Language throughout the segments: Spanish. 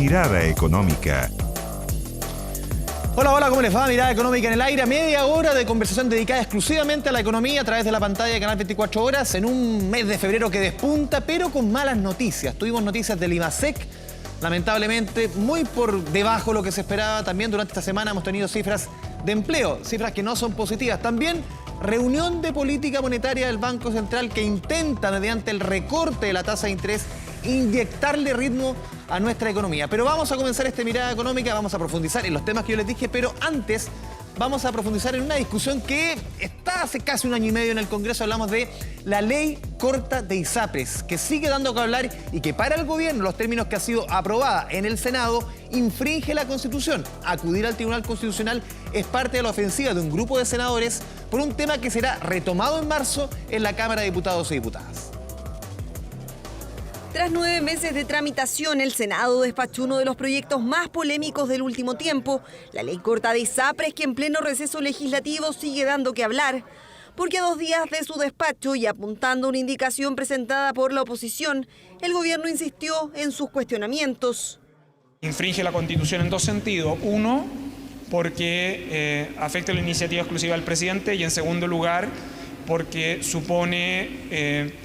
Mirada Económica. Hola, ¿cómo les va? Mirada Económica en el aire. Media hora de conversación dedicada exclusivamente a la economía a través de la pantalla de Canal 24 Horas en un mes de febrero que despunta, pero con malas noticias. Tuvimos noticias del IMASEC, lamentablemente muy por debajo de lo que se esperaba. También durante esta semana hemos tenido cifras de empleo, cifras que no son positivas. También reunión de política monetaria del Banco Central que intenta, mediante el recorte de la tasa de interés, inyectarle ritmo a nuestra economía. Pero vamos a comenzar esta mirada económica, vamos a profundizar en los temas que yo les dije, pero antes vamos a profundizar en una discusión que está hace casi un año y medio en el Congreso. Hablamos de la ley corta de ISAPRES, que sigue dando que hablar y que para el gobierno, los términos que ha sido aprobada en el Senado, infringe la Constitución. Acudir al Tribunal Constitucional es parte de la ofensiva de un grupo de senadores por un tema que será retomado en marzo en la Cámara de Diputados y Diputadas. Tras 9 meses de tramitación, el Senado despachó uno de los proyectos más polémicos del último tiempo, la ley corta de ISAPRES, que en pleno receso legislativo sigue dando que hablar. Porque a 2 días de su despacho y apuntando a una indicación presentada por la oposición, el gobierno insistió en sus cuestionamientos. Infringe la Constitución en 2 sentidos. Uno, porque afecta la iniciativa exclusiva del presidente, y en segundo lugar, porque supone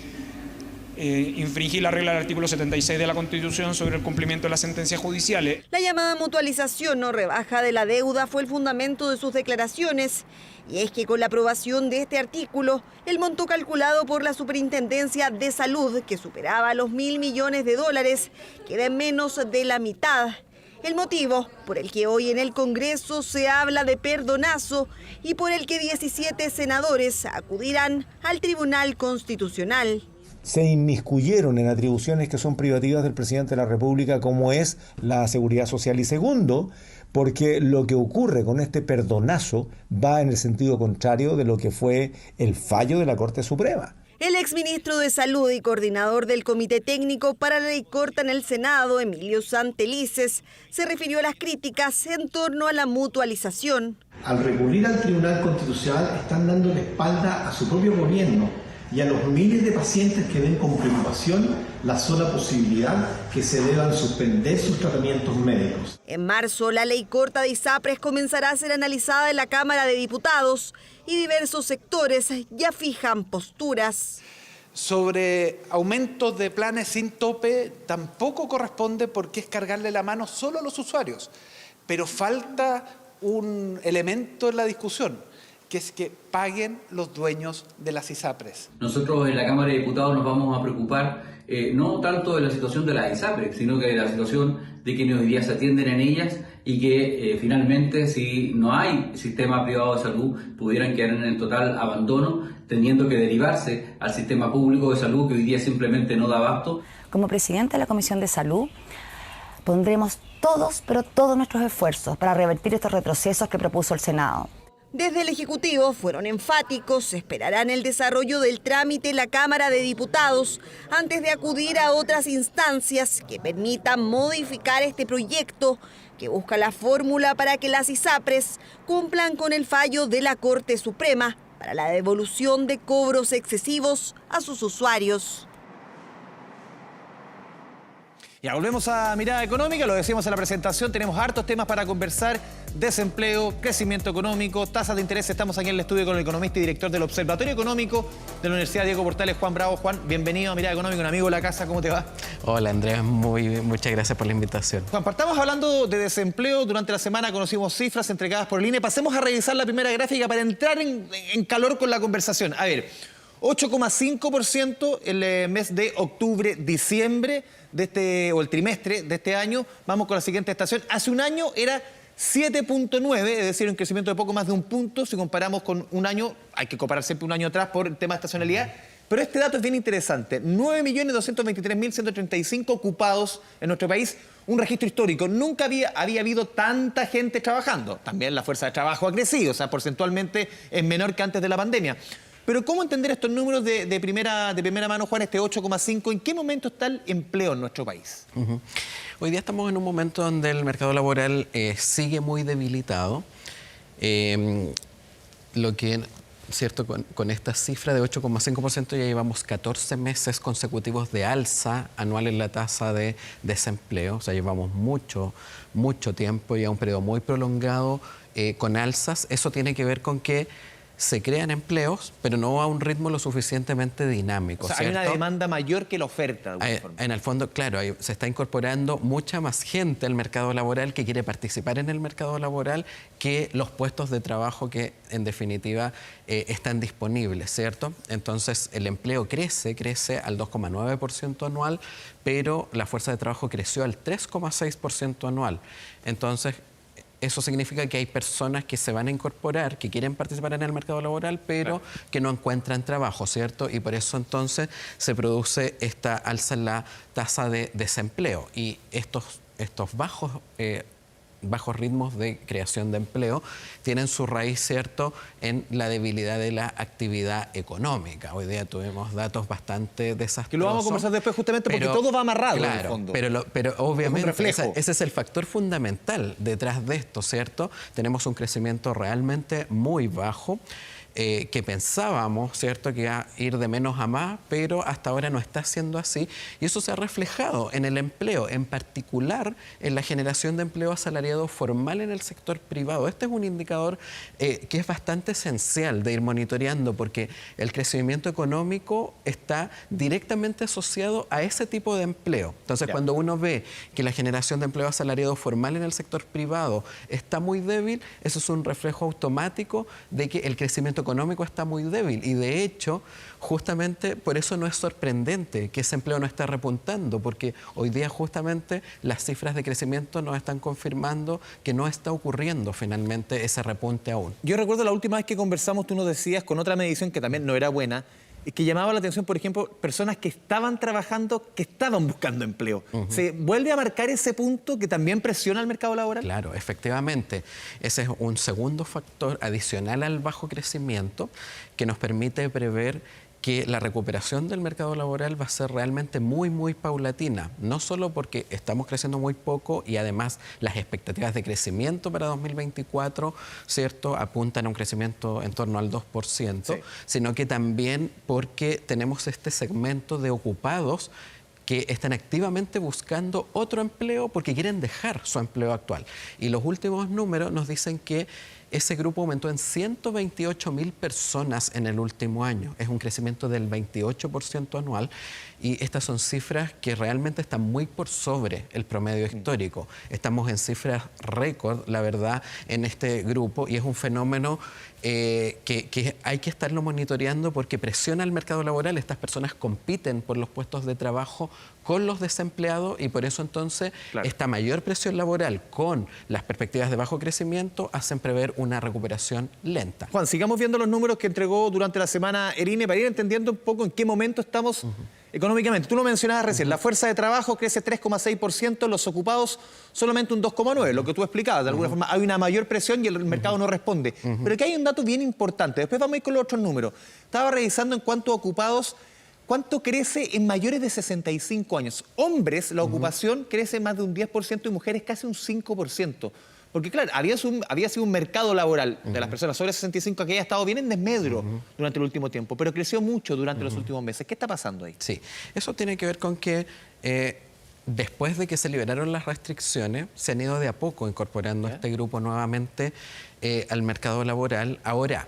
infringir la regla del artículo 76 de la Constitución sobre el cumplimiento de las sentencias judiciales. La llamada mutualización o rebaja de la deuda fue el fundamento de sus declaraciones. Y es que con la aprobación de este artículo, el monto calculado por la Superintendencia de Salud, que superaba los $1.000 millones, queda en menos de la mitad. El motivo por el que hoy en el Congreso se habla de perdonazo y por el que 17 senadores acudirán al Tribunal Constitucional. Se inmiscuyeron en atribuciones que son privativas del presidente de la República, como es la seguridad social. Y segundo, porque lo que ocurre con este perdonazo va en el sentido contrario de lo que fue el fallo de la Corte Suprema. El exministro de Salud y coordinador del Comité Técnico para la Ley Corta en el Senado, Emilio Santelices, se refirió a las críticas en torno a la mutualización. Al recurrir al Tribunal Constitucional están dando la espalda a su propio gobierno y a los miles de pacientes que ven con preocupación la sola posibilidad que se deban suspender sus tratamientos médicos. En marzo, la ley corta de ISAPRES comenzará a ser analizada en la Cámara de Diputados y diversos sectores ya fijan posturas. Sobre aumentos de planes sin tope tampoco corresponde, porque es cargarle la mano solo a los usuarios. Pero falta un elemento en la discusión, que es que paguen los dueños de las ISAPRES. Nosotros en la Cámara de Diputados nos vamos a preocupar no tanto de la situación de las ISAPRES, sino que de la situación de quienes hoy día se atienden en ellas y que finalmente, si no hay sistema privado de salud, pudieran quedar en el total abandono, teniendo que derivarse al sistema público de salud, que hoy día simplemente no da abasto. Como presidente de la Comisión de Salud, pondremos todos, pero todos nuestros esfuerzos para revertir estos retrocesos que propuso el Senado. Desde el Ejecutivo fueron enfáticos, esperarán el desarrollo del trámite en la Cámara de Diputados antes de acudir a otras instancias que permitan modificar este proyecto que busca la fórmula para que las ISAPRES cumplan con el fallo de la Corte Suprema para la devolución de cobros excesivos a sus usuarios. Ya volvemos a Mirada Económica, lo decíamos en la presentación, tenemos hartos temas para conversar: desempleo, crecimiento económico, tasas de interés. Estamos aquí en el estudio con el economista y director del Observatorio Económico de la Universidad Diego Portales, Juan Bravo. Juan, bienvenido a Mirada Económica, un amigo de la casa, ¿cómo te va? Hola Andrés, muy bien, muchas gracias por la invitación. Juan, partamos hablando de desempleo. Durante la semana conocimos cifras entregadas por el INE. Pasemos a revisar la primera gráfica para entrar en calor con la conversación. A ver, 8,5% el mes de octubre-diciembre o el trimestre de este año. Vamos con la siguiente estación. Hace un año era 7,9, es decir, un crecimiento de poco más de un punto si comparamos con un año. Hay que comparar siempre un año atrás por el tema de estacionalidad. Pero este dato es bien interesante. 9.223.135 ocupados en nuestro país. Un registro histórico. Nunca había habido tanta gente trabajando. También la fuerza de trabajo ha crecido, o sea, porcentualmente es menor que antes de la pandemia. Pero ¿cómo entender estos números de primera mano, Juan, este 8,5? ¿En qué momento está el empleo en nuestro país? Hoy día estamos en un momento donde el mercado laboral sigue muy debilitado. Lo que ¿cierto? Con esta cifra de 8,5% ya llevamos 14 meses consecutivos de alza anual en la tasa de desempleo. O sea, llevamos mucho tiempo y a un periodo muy prolongado con alzas. Eso tiene que ver con que se crean empleos, pero no a un ritmo lo suficientemente dinámico. O sea, ¿cierto? hay una demanda mayor que la oferta. En el fondo, claro, se está incorporando mucha más gente al mercado laboral que quiere participar en el mercado laboral que los puestos de trabajo que, en definitiva, están disponibles, ¿cierto? Entonces, el empleo crece al 2,9% anual, pero la fuerza de trabajo creció al 3,6% anual. Entonces, eso significa que hay personas que se van a incorporar, que quieren participar en el mercado laboral, pero que no encuentran trabajo, ¿cierto? Y por eso entonces se produce esta alza en la tasa de desempleo. Y estos bajos ritmos de creación de empleo tienen su raíz, ¿cierto?, en la debilidad de la actividad económica. Hoy día tuvimos datos bastante desastrosos. Que lo vamos a conversar después justamente porque todo va amarrado, claro, en el fondo. Pero obviamente reflejo. ese es el factor fundamental detrás de esto, ¿cierto? Tenemos un crecimiento realmente muy bajo. Que pensábamos, ¿cierto?, que iba a ir de menos a más, pero hasta ahora no está siendo así. Y eso se ha reflejado en el empleo, en particular en la generación de empleo asalariado formal en el sector privado. Este es un indicador que es bastante esencial de ir monitoreando, porque el crecimiento económico está directamente asociado a ese tipo de empleo. Entonces, cuando uno ve que la generación de empleo asalariado formal en el sector privado está muy débil, eso es un reflejo automático de que el crecimiento económico está muy débil, y de hecho justamente por eso no es sorprendente que ese empleo no esté repuntando, porque hoy día justamente las cifras de crecimiento nos están confirmando que no está ocurriendo finalmente ese repunte aún. Yo recuerdo la última vez que conversamos, tú nos decías con otra medición que también no era buena, que llamaba la atención, por ejemplo, personas que estaban trabajando, que estaban buscando empleo. ¿Se vuelve a marcar ese punto que también presiona al mercado laboral? Claro, efectivamente. Ese es un segundo factor adicional al bajo crecimiento que nos permite prever que la recuperación del mercado laboral va a ser realmente muy paulatina, no solo porque estamos creciendo muy poco y además las expectativas de crecimiento para 2024, ¿cierto?, apuntan a un crecimiento en torno al 2%, sino que también porque tenemos este segmento de ocupados que están activamente buscando otro empleo porque quieren dejar su empleo actual. Y los últimos números nos dicen que ese grupo aumentó en 128.000 personas en el último año. Es un crecimiento del 28% anual, y estas son cifras que realmente están muy por sobre el promedio histórico. Estamos en cifras récord, la verdad, en este grupo, y es un fenómeno que hay que estarlo monitoreando porque presiona al mercado laboral. Estas personas compiten por los puestos de trabajo con los desempleados, y por eso entonces esta mayor presión laboral con las perspectivas de bajo crecimiento hacen prever una recuperación lenta. Juan, sigamos viendo los números que entregó durante la semana ERINE para ir entendiendo un poco en qué momento estamos económicamente. Tú lo mencionabas recién, la fuerza de trabajo crece 3,6%, los ocupados solamente un 2,9%, lo que tú explicabas. De alguna forma hay una mayor presión y el mercado no responde. Pero aquí hay un dato bien importante. Después vamos a ir con los otros números. Estaba revisando en cuanto a ocupados, ¿cuánto crece en mayores de 65 años? Hombres, la ocupación crece más de un 10% y mujeres casi un 5%. Porque claro, había sido un mercado laboral de las personas sobre 65 que había estado bien en desmedro durante el último tiempo, pero creció mucho durante los últimos meses. ¿Qué está pasando ahí? Sí, eso tiene que ver con que después de que se liberaron las restricciones, se han ido de a poco incorporando a este grupo nuevamente al mercado laboral. Ahora,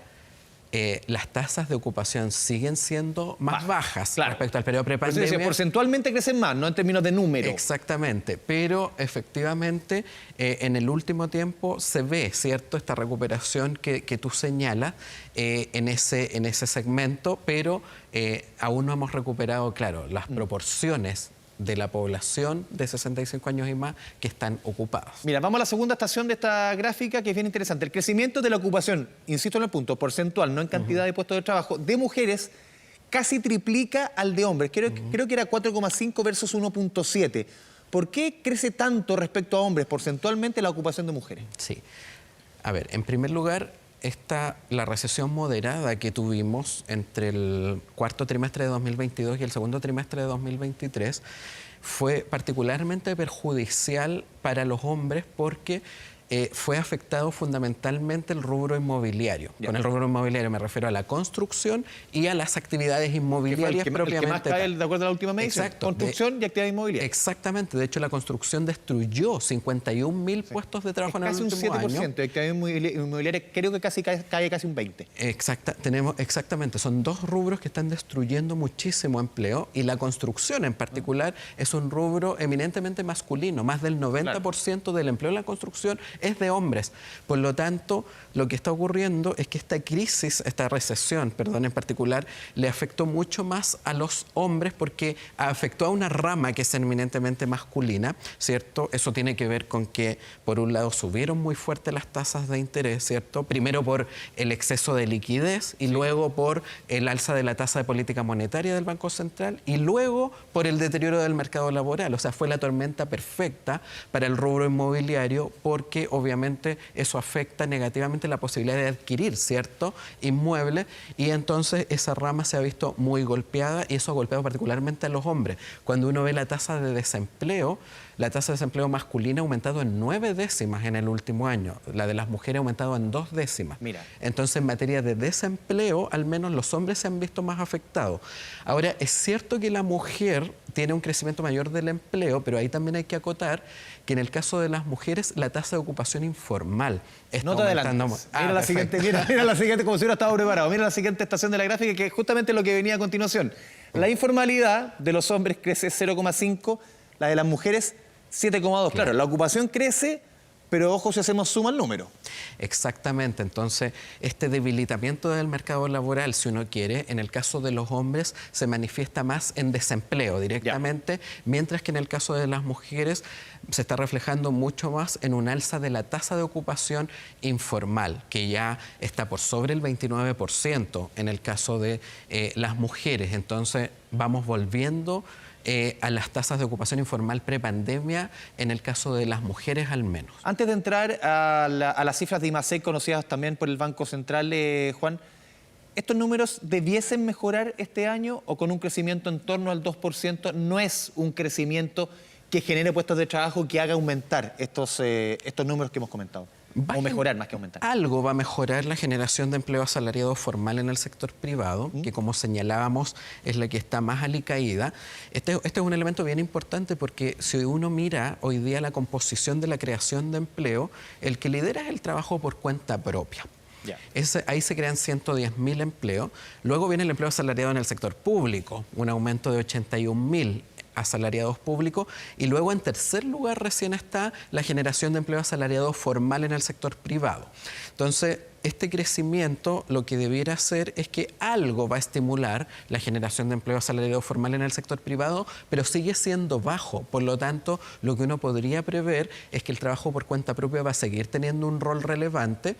las tasas de ocupación siguen siendo más bajas respecto al periodo prepandemia. Porcentualmente crecen más, no en términos de número. Exactamente, pero efectivamente en el último tiempo se ve, ¿cierto?, esta recuperación que tú señalas en ese segmento, pero aún no hemos recuperado, claro, las proporciones de la población de 65 años y más que están ocupados. Mira, vamos a la segunda estación de esta gráfica, que es bien interesante. El crecimiento de la ocupación, insisto en el punto, porcentual, no en cantidad de puestos de trabajo, de mujeres casi triplica al de hombres. Creo que era 4,5 versus 1,7. ¿Por qué crece tanto respecto a hombres porcentualmente la ocupación de mujeres? Sí. A ver, en primer lugar, la recesión moderada que tuvimos entre el cuarto trimestre de 2022 y el segundo trimestre de 2023 fue particularmente perjudicial para los hombres porque fue afectado fundamentalmente el rubro inmobiliario. Con el rubro inmobiliario me refiero a la construcción y a las actividades inmobiliarias propiamente. El que más cae, de acuerdo a la última medición. Exacto. Construcción y actividad inmobiliaria. Exactamente. De hecho, la construcción destruyó 51.000 puestos de trabajo en el último año. Casi un 7%. La actividad inmobiliaria creo que cae casi un 20%. Exactamente. Son dos rubros que están destruyendo muchísimo empleo y la construcción en particular es un rubro eminentemente masculino. Más del 90% del empleo en la construcción es de hombres. Por lo tanto, lo que está ocurriendo es que esta recesión, en particular, le afectó mucho más a los hombres porque afectó a una rama que es eminentemente masculina, ¿cierto? Eso tiene que ver con que, por un lado, subieron muy fuerte las tasas de interés, ¿cierto? Primero por el exceso de liquidez y luego por el alza de la tasa de política monetaria del Banco Central y luego por el deterioro del mercado laboral. O sea, fue la tormenta perfecta para el rubro inmobiliario porque obviamente eso afecta negativamente la posibilidad de adquirir, ¿cierto?, inmueble, y entonces esa rama se ha visto muy golpeada y eso ha golpeado particularmente a los hombres. Cuando uno ve la tasa de desempleo masculina ha aumentado en 9 décimas en el último año. La de las mujeres ha aumentado en 2 décimas. Mira. Entonces, en materia de desempleo, al menos los hombres se han visto más afectados. Ahora, es cierto que la mujer tiene un crecimiento mayor del empleo, pero ahí también hay que acotar que en el caso de las mujeres la tasa de ocupación informal está no te aumentando. adelantes. Mira la siguiente, como si hubiera estado preparado. Mira la siguiente estación de la gráfica, que es justamente lo que venía a continuación. La informalidad de los hombres crece 0,5, la de las mujeres 7,2. Claro, la ocupación crece, pero ojo si hacemos suma el número. Exactamente. Entonces, este debilitamiento del mercado laboral, si uno quiere, en el caso de los hombres se manifiesta más en desempleo directamente, mientras que en el caso de las mujeres se está reflejando mucho más en un alza de la tasa de ocupación informal, que ya está por sobre el 29% en el caso de las mujeres. Entonces, vamos volviendo a las tasas de ocupación informal prepandemia, en el caso de las mujeres al menos. Antes de entrar a las cifras de IMASEC conocidas también por el Banco Central, Juan, ¿estos números debiesen mejorar este año o con un crecimiento en torno al 2% no es un crecimiento que genere puestos de trabajo que haga aumentar estos números que hemos comentado? O mejorar más que aumentar. Algo va a mejorar la generación de empleo asalariado formal en el sector privado, que como señalábamos es la que está más alicaída. Este es un elemento bien importante porque si uno mira hoy día la composición de la creación de empleo, el que lidera es el trabajo por cuenta propia. Ahí se crean 110.000 empleos. Luego viene el empleo asalariado en el sector público, un aumento de 81.000 asalariados públicos, y luego en tercer lugar recién está la generación de empleo asalariado formal en el sector privado. Entonces, este crecimiento lo que debiera hacer es que algo va a estimular la generación de empleo asalariado formal en el sector privado, pero sigue siendo bajo. Por lo tanto, lo que uno podría prever es que el trabajo por cuenta propia va a seguir teniendo un rol relevante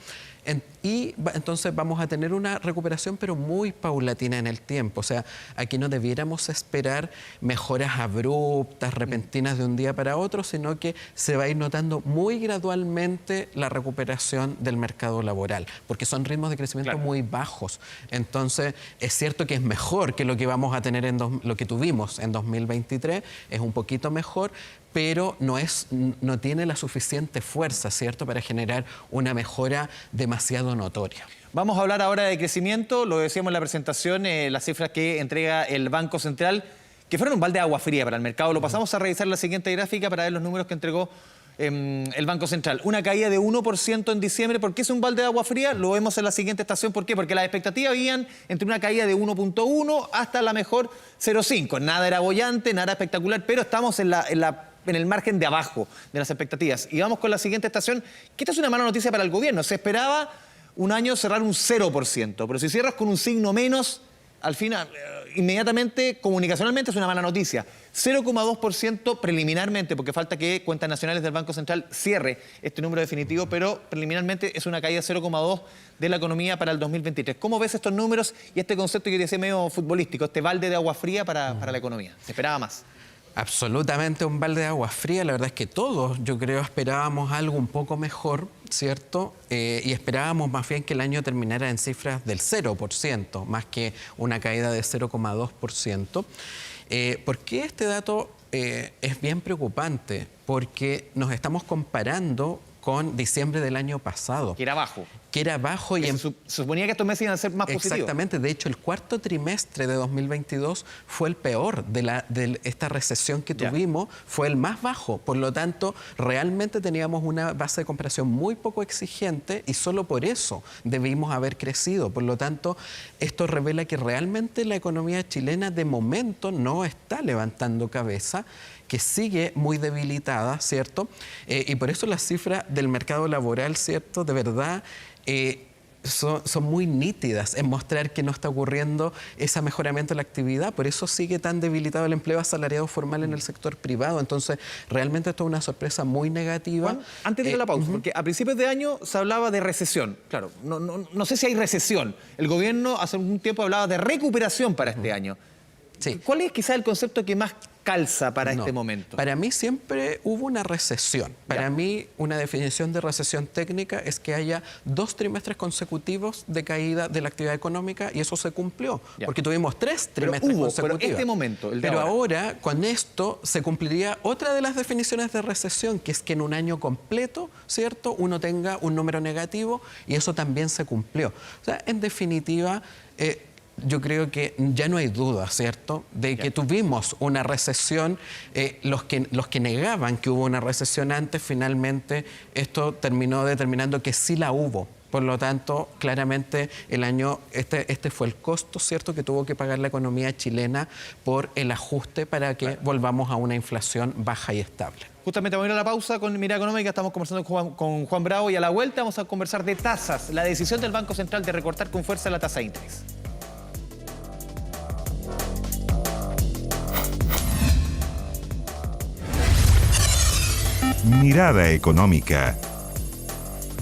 y entonces vamos a tener una recuperación, pero muy paulatina en el tiempo. O sea, aquí no debiéramos esperar mejoras abruptas, repentinas de un día para otro, sino que se va a ir notando muy gradualmente la recuperación del mercado laboral, porque son ritmos de crecimiento muy bajos. Entonces, es cierto que es mejor que lo que vamos a tener lo que tuvimos en 2023, es un poquito mejor, pero no tiene la suficiente fuerza, ¿cierto?, para generar una mejora demasiado notoria. Vamos a hablar ahora de crecimiento. Lo decíamos en la presentación, las cifras que entrega el Banco Central, que fueron un balde de agua fría para el mercado. Lo pasamos a revisar la siguiente gráfica para ver los números que entregó el Banco Central. Una caída de 1% en diciembre. ¿Por qué es un balde de agua fría? Lo vemos en la siguiente estación. ¿Por qué? Porque las expectativas habían entre una caída de 1.1 hasta la mejor 0.5. Nada era bollante, nada espectacular, pero estamos en el margen de abajo de las expectativas. Y vamos con la siguiente estación, que esta es una mala noticia para el gobierno. Se esperaba un año cerrar un 0%, pero si cierras con un signo menos, al final, inmediatamente, comunicacionalmente, es una mala noticia. 0,2% preliminarmente, porque falta que Cuentas Nacionales del Banco Central cierre este número definitivo, pero preliminarmente es una caída de 0,2% de la economía para el 2023. ¿Cómo ves estos números y este concepto que decía medio futbolístico, este balde de agua fría para la economía? ¿Se esperaba más? Absolutamente un balde de agua fría. La verdad es que todos, yo creo, esperábamos algo un poco mejor, ¿cierto? Y esperábamos más bien que el año terminara en cifras del 0%, más que una caída de 0,2%. ¿Por qué este dato es bien preocupante? Porque nos estamos comparando con diciembre del año pasado. Que era bajo. Que era bajo y... Se suponía que estos meses iban a ser más positivos. Exactamente. De hecho, el cuarto trimestre de 2022 fue el peor de esta recesión que tuvimos. Fue el más bajo. Por lo tanto, realmente teníamos una base de comparación muy poco exigente y solo por eso debimos haber crecido. Por lo tanto, esto revela que realmente la economía chilena de momento no está levantando cabeza, que sigue muy debilitada, ¿cierto? Y por eso las cifras del mercado laboral, ¿cierto? De verdad son muy nítidas en mostrar que no está ocurriendo ese mejoramiento de la actividad. Por eso sigue tan debilitado el empleo asalariado formal en el sector privado. Entonces, realmente esto es una sorpresa muy negativa. Juan, antes de ir a la pausa, porque a principios de año se hablaba de recesión. Claro, no sé si hay recesión. El gobierno hace algún tiempo hablaba de recuperación para este año. Sí. ¿Cuál es quizás el concepto que más calza para este momento? Para mí siempre hubo una recesión. Para mí una definición de recesión técnica es que haya 2 trimestres consecutivos de caída de la actividad económica y eso se cumplió. Porque tuvimos 3 trimestres consecutivos. Pero este momento, el de Pero ahora, con esto se cumpliría otra de las definiciones de recesión, que es que en un año completo, ¿cierto?, uno tenga un número negativo y eso también se cumplió. O sea, en definitiva... yo creo que ya no hay duda, ¿cierto?, de que tuvimos una recesión. Los que negaban que hubo una recesión antes, finalmente esto terminó determinando que sí la hubo. Por lo tanto, claramente el año, este fue el costo, ¿cierto?, que tuvo que pagar la economía chilena por el ajuste para que volvamos a una inflación baja y estable. Justamente vamos a ir a la pausa con Mirada Económica, estamos conversando con Juan Bravo y a la vuelta vamos a conversar de tasas, la decisión del Banco Central de recortar con fuerza la tasa de interés. Mirada Económica.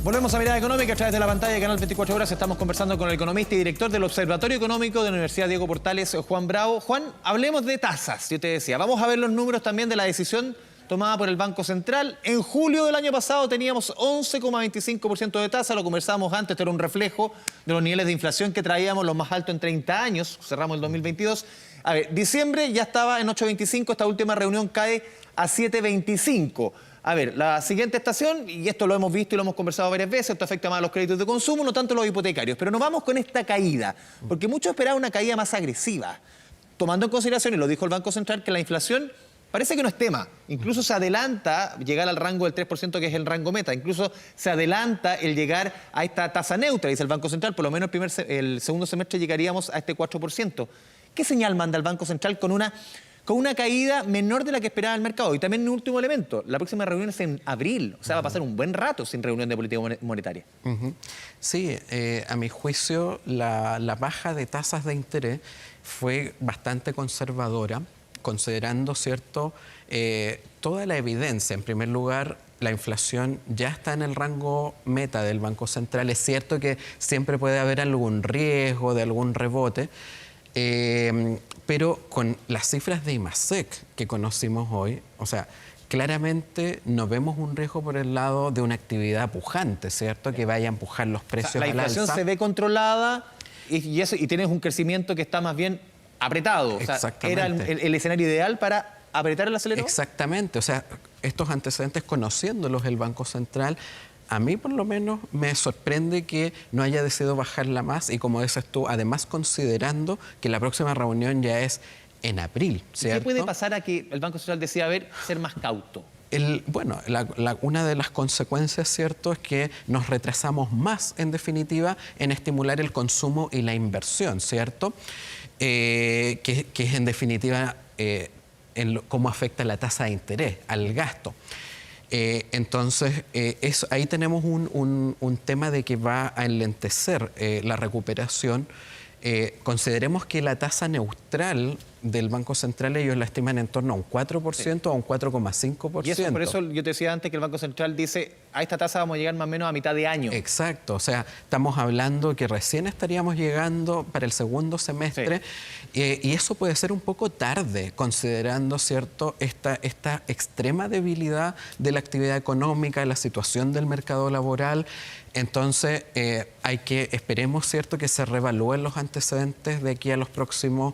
Volvemos a Mirada Económica a través de la pantalla de Canal 24 Horas. Estamos conversando con el economista y director del Observatorio Económico de la Universidad Diego Portales, Juan Bravo. Juan, hablemos de tasas, yo te decía. Vamos a ver los números también de la decisión tomada por el Banco Central. En julio del año pasado teníamos 11,25% de tasa, lo conversábamos antes, esto era un reflejo de los niveles de inflación que traíamos los más altos en 30 años, cerramos el 2022. A ver, diciembre ya estaba en 8,25, esta última reunión cae a 7,25. A ver, la siguiente estación, y esto lo hemos visto y lo hemos conversado varias veces, esto afecta más a los créditos de consumo, no tanto a los hipotecarios, pero nos vamos con esta caída, porque muchos esperaban una caída más agresiva, tomando en consideración, y lo dijo el Banco Central, que la inflación parece que no es tema, incluso se adelanta llegar al rango del 3%, que es el rango meta, incluso se adelanta el llegar a esta tasa neutra, dice el Banco Central, por lo menos el segundo semestre llegaríamos a este 4%. ¿Qué señal manda el Banco Central con una caída menor de la que esperaba el mercado? Y también un último elemento, la próxima reunión es en abril, o sea, va a pasar un buen rato sin reunión de política monetaria. Sí, a mi juicio la baja de tasas de interés fue bastante conservadora, considerando, ¿cierto?, toda la evidencia. En primer lugar, la inflación ya está en el rango meta del Banco Central. Es cierto que siempre puede haber algún riesgo de algún rebote, pero con las cifras de IMASEC que conocimos hoy, o sea, claramente no vemos un riesgo por el lado de una actividad pujante, ¿cierto?, que vaya a empujar los precios al alza. La inflación se ve controlada y tienes un crecimiento que está más bien apretado. O sea, ¿era el escenario ideal para apretar el acelerador? Exactamente. O sea, estos antecedentes, conociéndolos el Banco Central, a mí por lo menos me sorprende que no haya decidido bajarla más y, como dices tú, además considerando que la próxima reunión ya es en abril, ¿cierto? ¿Qué puede pasar a que el Banco Central decida ser más cauto? Bueno, una de las consecuencias, ¿cierto?, es que nos retrasamos más, en definitiva, en estimular el consumo y la inversión, ¿cierto? Que es, en definitiva, cómo afecta la tasa de interés al gasto. Entonces, ahí tenemos un tema de que va a enlentecer la recuperación. Consideremos que la tasa neutral del Banco Central ellos la estiman en torno a un 4% o a un 4,5%. Y eso, por eso yo te decía antes que el Banco Central dice, a esta tasa vamos a llegar más o menos a mitad de año. Exacto, o sea, estamos hablando que recién estaríamos llegando para el segundo semestre, y eso puede ser un poco tarde, considerando, ¿cierto?, esta extrema debilidad de la actividad económica, la situación del mercado laboral. Entonces, esperemos, ¿cierto?, que se reevalúen los antecedentes de aquí a los próximos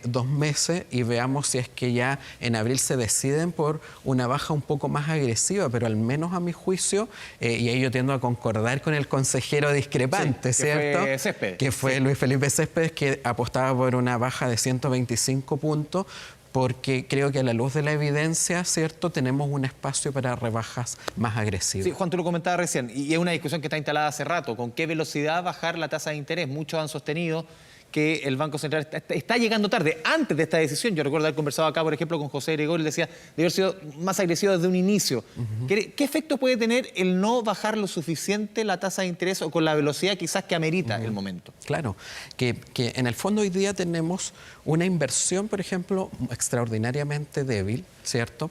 2 meses y veamos si es que ya en abril se deciden por una baja un poco más agresiva, pero al menos a mi juicio, y ahí yo tiendo a concordar con el consejero discrepante, sí, ¿cierto? Que fue Céspedes. Que fue Luis Felipe Céspedes, que apostaba por una baja de 125 puntos, porque creo que a la luz de la evidencia, ¿cierto?, tenemos un espacio para rebajas más agresivas. Sí, Juan, tú lo comentabas recién, y es una discusión que está instalada hace rato. ¿Con qué velocidad bajar la tasa de interés? Muchos han sostenido que el Banco Central está llegando tarde. Antes de esta decisión, yo recuerdo haber conversado acá, por ejemplo, con José Gregorio, y decía, debe haber sido más agresivo desde un inicio. ¿Qué efecto puede tener el no bajar lo suficiente la tasa de interés o con la velocidad quizás que amerita el momento? Claro, que en el fondo hoy día tenemos una inversión, por ejemplo, extraordinariamente débil, ¿cierto?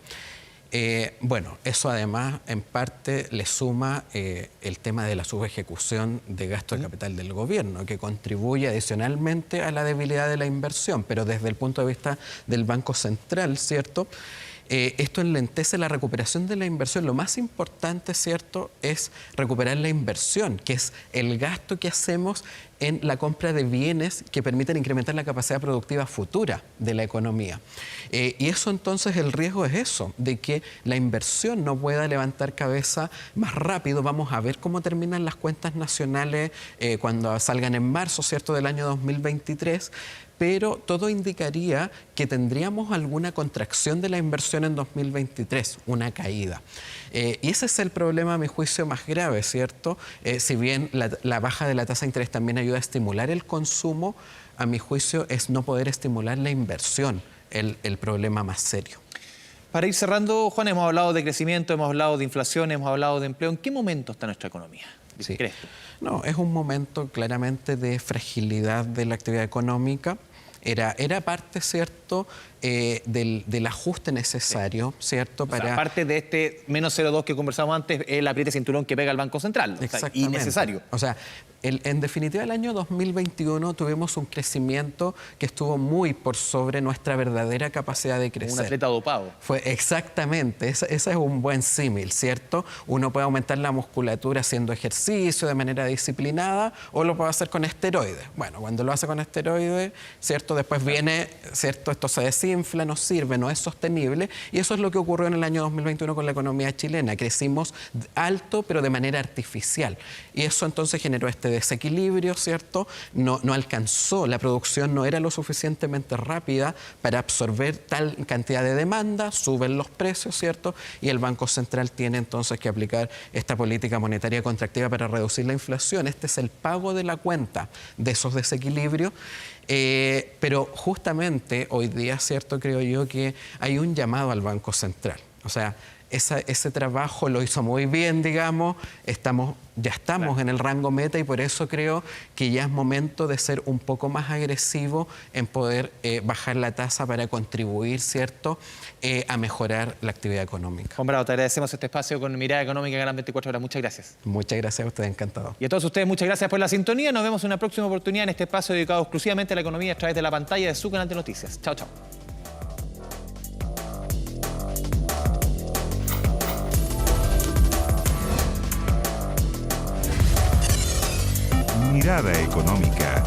Bueno, eso además en parte le suma el tema de la subejecución de gasto de capital del gobierno, que contribuye adicionalmente a la debilidad de la inversión, pero desde el punto de vista del Banco Central, ¿cierto? Esto enlentece la recuperación de la inversión. Lo más importante, ¿cierto?, es recuperar la inversión, que es el gasto que hacemos en la compra de bienes que permiten incrementar la capacidad productiva futura de la economía. Y eso entonces, el riesgo es eso, de que la inversión no pueda levantar cabeza más rápido. Vamos a ver cómo terminan las cuentas nacionales cuando salgan en marzo, ¿cierto?, del año 2023, pero todo indicaría que tendríamos alguna contracción de la inversión en 2023, una caída. Y ese es el problema, a mi juicio, más grave, ¿cierto? Si bien la baja de la tasa de interés también ayuda a estimular el consumo, a mi juicio es no poder estimular la inversión el problema más serio. Para ir cerrando, Juan, hemos hablado de crecimiento, hemos hablado de inflación, hemos hablado de empleo. ¿En qué momento está nuestra economía? Sí. ¿Crees tú? No, es un momento claramente de fragilidad de la actividad económica. Era parte, ¿cierto?, del ajuste necesario, ¿cierto? O sea, parte de este menos 0,2 que conversamos antes, el apriete cinturón que pega el Banco Central. Exactamente. Innecesario. O sea, en definitiva, el año 2021 tuvimos un crecimiento que estuvo muy por sobre nuestra verdadera capacidad de crecer. Un atleta dopado. Fue exactamente, ese es un buen símil, ¿cierto? Uno puede aumentar la musculatura haciendo ejercicio de manera disciplinada o lo puede hacer con esteroides. Bueno, cuando lo hace con esteroides, ¿cierto? Después viene, ¿cierto? Esto se desinfla, no sirve, no es sostenible, y eso es lo que ocurrió en el año 2021 con la economía chilena. Crecimos alto, pero de manera artificial, y eso entonces generó este desequilibrio, ¿cierto? No alcanzó, la producción no era lo suficientemente rápida para absorber tal cantidad de demanda, suben los precios, ¿cierto? Y el Banco Central tiene entonces que aplicar esta política monetaria contractiva para reducir la inflación. Este es el pago de la cuenta de esos desequilibrios. Pero justamente hoy día, ¿cierto?, creo yo que hay un llamado al Banco Central. O sea, ese trabajo lo hizo muy bien, digamos, ya estamos en el rango meta, y por eso creo que ya es momento de ser un poco más agresivo en poder bajar la tasa para contribuir, ¿cierto?, a mejorar la actividad económica. Juan Bravo, te agradecemos este espacio con Mirada Económica Gran 24 Horas. Muchas gracias. Muchas gracias a ustedes, encantado. Y a todos ustedes, muchas gracias por la sintonía. Nos vemos en una próxima oportunidad en este espacio dedicado exclusivamente a la economía a través de la pantalla de su canal de noticias. Chao, chao. Mirada Económica.